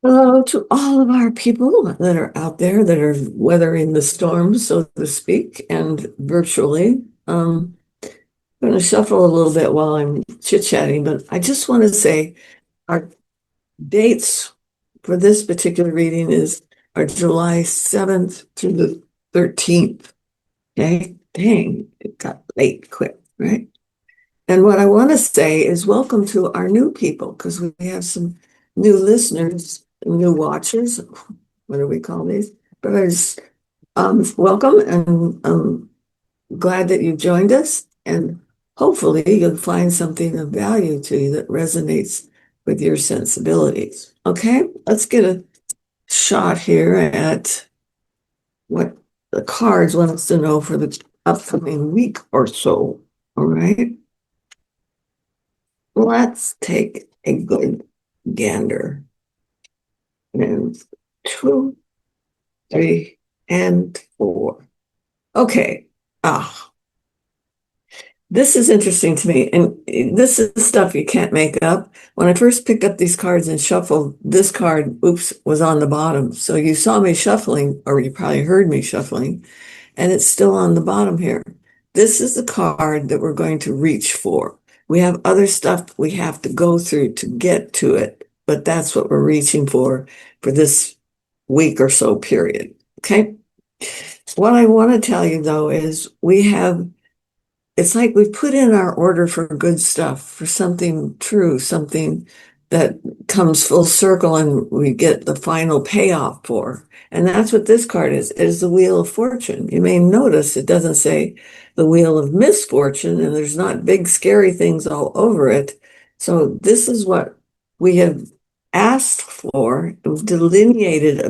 Hello to all of our people that are out there that are weathering the storm, so to speak, and virtually. I'm going to shuffle a little bit while I'm chit-chatting, but I just want to say our dates for this particular reading are July 7th through the 13th. Okay, dang, it got late quick, right? And what I want to say is welcome to our new people because we have some new listeners, new watchers. What do we call these? But I just welcome and glad that you joined us. And hopefully you'll find something of value to you that resonates with your sensibilities. Okay, let's get a shot here at what the cards want us to know for the upcoming week or so. All right. Let's take a good gander. And two, three, and four. Okay. Ah, this is interesting to me. And this is stuff you can't make up. When I first picked up these cards and shuffled, this card, oops, was on the bottom. So you saw me shuffling, or you probably heard me shuffling, and it's still on the bottom here. This is the card that we're going to reach for. We have other stuff we have to go through to get to it, but that's what we're reaching for this week or so period. Okay. What I want to tell you though is it's like we've put in our order for good stuff, for something true, something that comes full circle and we get the final payoff for. And that's what this card is the Wheel of Fortune. You may notice it doesn't say the Wheel of Misfortune, and there's not big scary things all over it. So this is what we have asked for, delineated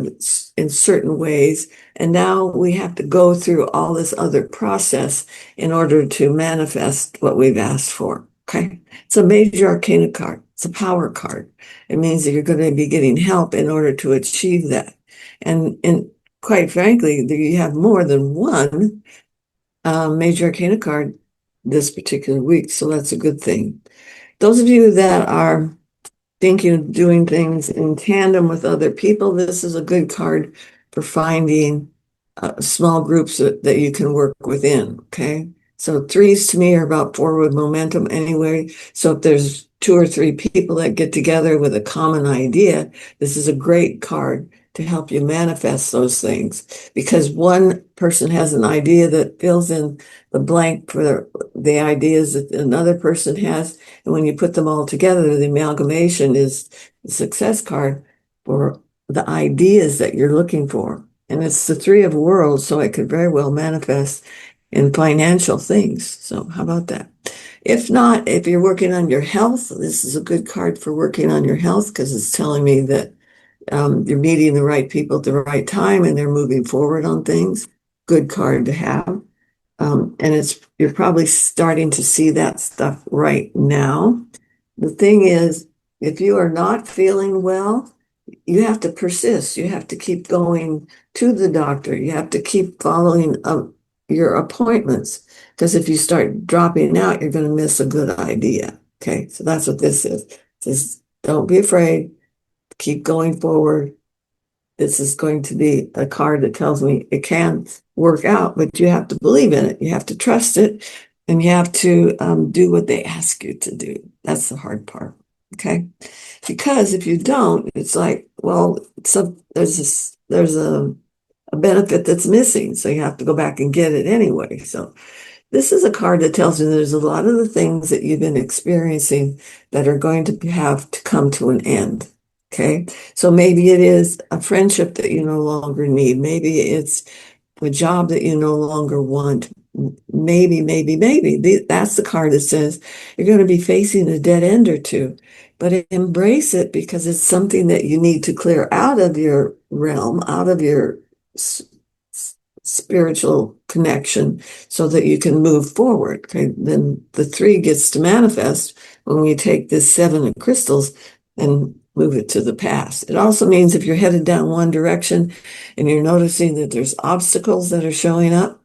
in certain ways, and now we have to go through all this other process in order to manifest what we've asked for. Okay. It's a major arcana card. It's a power card. It means that you're going to be getting help in order to achieve that. And quite frankly, you have more than one major arcana card this particular week. So that's a good thing. Those of you that are thinking of doing things in tandem with other people, this is a good card for finding small groups that you can work within. Okay. So threes to me are about forward momentum anyway. So if there's two or three people that get together with a common idea, this is a great card to help you manifest those things because one person has an idea that fills in the blank for the ideas that another person has. And when you put them all together, the amalgamation is the success card for the ideas that you're looking for. And it's the three of worlds, so it could very well manifest in financial things. So how about that? If not, if you're working on your health, this is a good card for working on your health because it's telling me that you're meeting the right people at the right time and they're moving forward on things. Good card to have. And you're probably starting to see that stuff right now. The thing is, if you are not feeling well, you have to persist. You have to keep going to the doctor. You have to keep following up your appointments because if you start dropping out, you're going to miss a good idea. Okay, so that's what this is. It says, don't be afraid. Keep going forward. This is going to be a card that tells me it can work out, but you have to believe in it. You have to trust it, and you have to do what they ask you to do. That's the hard part. Okay, because if you don't, it's like, well, there's a benefit that's missing, so you have to go back and get it anyway. So this is a card that tells me there's a lot of the things that you've been experiencing that are going to have to come to an end. Okay. So maybe it is a friendship that you no longer need. Maybe it's a job that you no longer want. Maybe. That's the card that says you're going to be facing a dead end or two, but embrace it because it's something that you need to clear out of your realm, out of your spiritual connection so that you can move forward. Okay. Then the three gets to manifest when we take this seven of crystals and move it to the past. It also means if you're headed down one direction and you're noticing that there's obstacles that are showing up,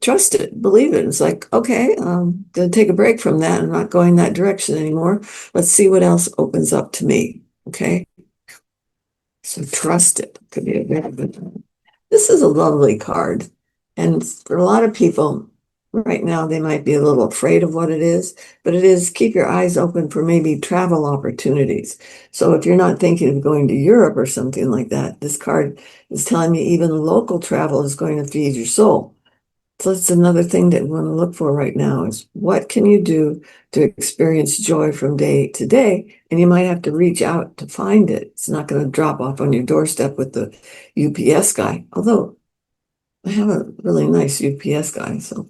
trust it, believe it. It's like, okay, I'm going to take a break from that. I'm not going that direction anymore. Let's see what else opens up to me. Okay. So trust it. Could be a very good one. This is a lovely card. And for a lot of people right now, they might be a little afraid of what it is, but it is keep your eyes open for maybe travel opportunities. So if you're not thinking of going to Europe or something like that, this card is telling me even local travel is going to feed your soul. So that's another thing that we want to look for right now is what can you do to experience joy from day to day? And you might have to reach out to find it. It's not going to drop off on your doorstep with the UPS guy. Although I have a really nice UPS guy, so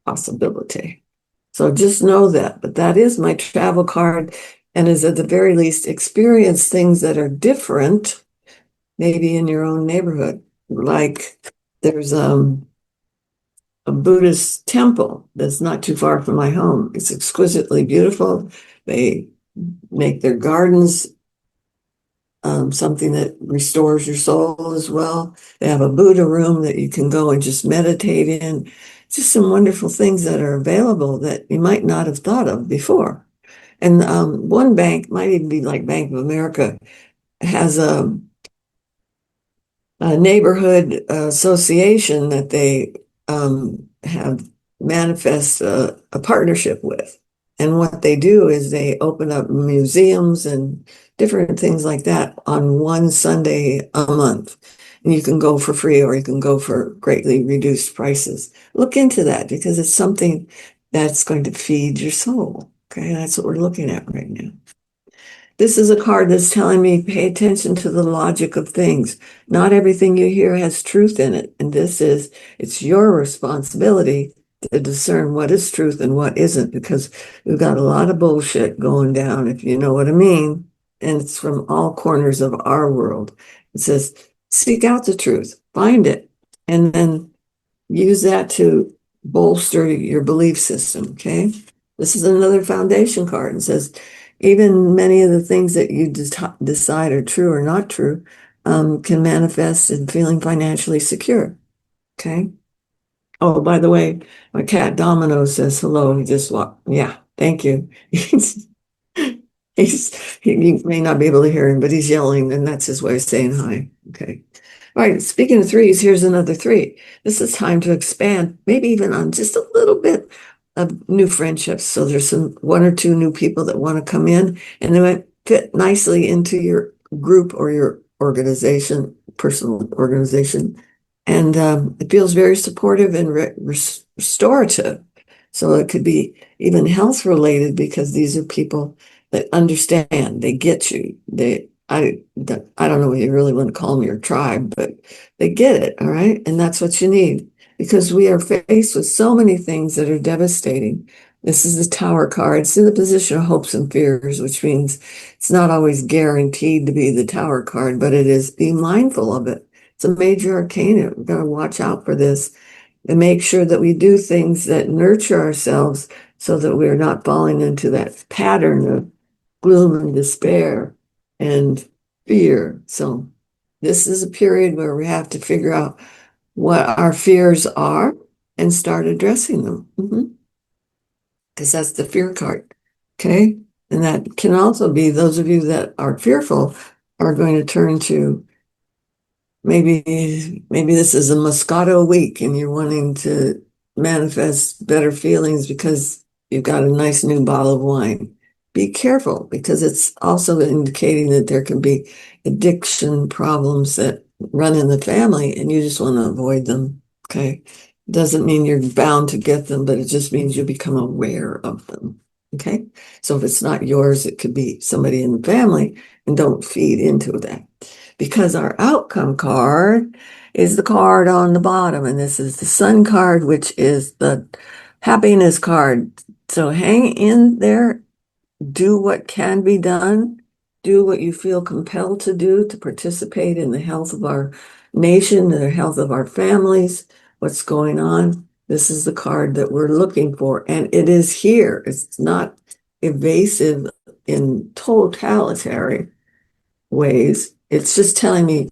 possibility. So just know that. But that is my travel card and is at the very least experience things that are different, maybe in your own neighborhood. Like there's a Buddhist temple that's not too far from my home. It's exquisitely beautiful. They make their gardens something that restores your soul as well. They have a Buddha room that you can go and just meditate in. Just some wonderful things that are available that you might not have thought of before. And one bank, might even be like Bank of America, has a neighborhood association that they have manifest a partnership with. And what they do is they open up museums and different things like that on one Sunday a month. And you can go for free or you can go for greatly reduced prices. Look into that because it's something that's going to feed your soul. Okay, that's what we're looking at right now. This is a card that's telling me pay attention to the logic of things. Not everything you hear has truth in it. And it's your responsibility to discern what is truth and what isn't, because we've got a lot of bullshit going down, if you know what I mean. And it's from all corners of our world. It says, seek out the truth, find it, and then use that to bolster your belief system. Okay. This is another foundation card and says, even many of the things that you decide are true or not true can manifest in feeling financially secure. Okay. Oh, by the way, my cat Domino says hello. He just walked. Yeah, thank you. You may not be able to hear him, but he's yelling, and that's his way of saying hi. Okay. All right, speaking of threes, here's another three. This is time to expand, maybe even on just a little bit of new friendships. So there's one or two new people that want to come in, and they might fit nicely into your group or your organization, personal organization. And it feels very supportive and restorative. So it could be even health related because these are people that understand, they get you. I don't know what you really want to call them your tribe, but they get it, all right? And that's what you need because we are faced with so many things that are devastating. This is the Tower card. It's in the position of hopes and fears, which means it's not always guaranteed to be the Tower card, but it is be mindful of it. It's a major arcana. We've got to watch out for this and make sure that we do things that nurture ourselves so that we're not falling into that pattern of gloom and despair and fear. So this is a period where we have to figure out what our fears are and start addressing them. Because that's the fear card. Okay. And that can also be those of you that are fearful are going to turn to maybe this is a Moscato week and you're wanting to manifest better feelings because you've got a nice new bottle of wine. Be careful because it's also indicating that there can be addiction problems that run in the family and you just want to avoid them. Okay. Doesn't mean you're bound to get them, but it just means you become aware of them. Okay. So if it's not yours, it could be somebody in the family, and don't feed into that because our outcome card is the card on the bottom, and this is the Sun card, which is the happiness card. So hang in there, do what can be done, do what you feel compelled to do to participate in the health of our nation, the health of our families, what's going on. This is the card that we're looking for, and it is here. It's not evasive in totalitarian ways. It's just telling me,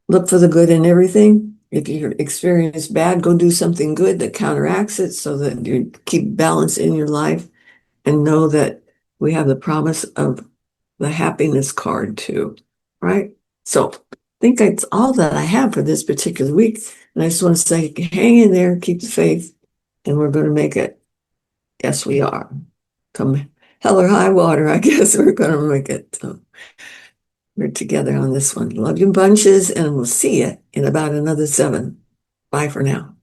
look for the good in everything. If you experience bad, go do something good that counteracts it so that you keep balance in your life and know that we have the promise of the happiness card too, right? So I think that's all that I have for this particular week. And I just want to say, hang in there, keep the faith, and we're going to make it. Yes, we are. Come hell or high water, I guess we're going to make it. So we're together on this one. Love you bunches, and we'll see you in about another 7. Bye for now.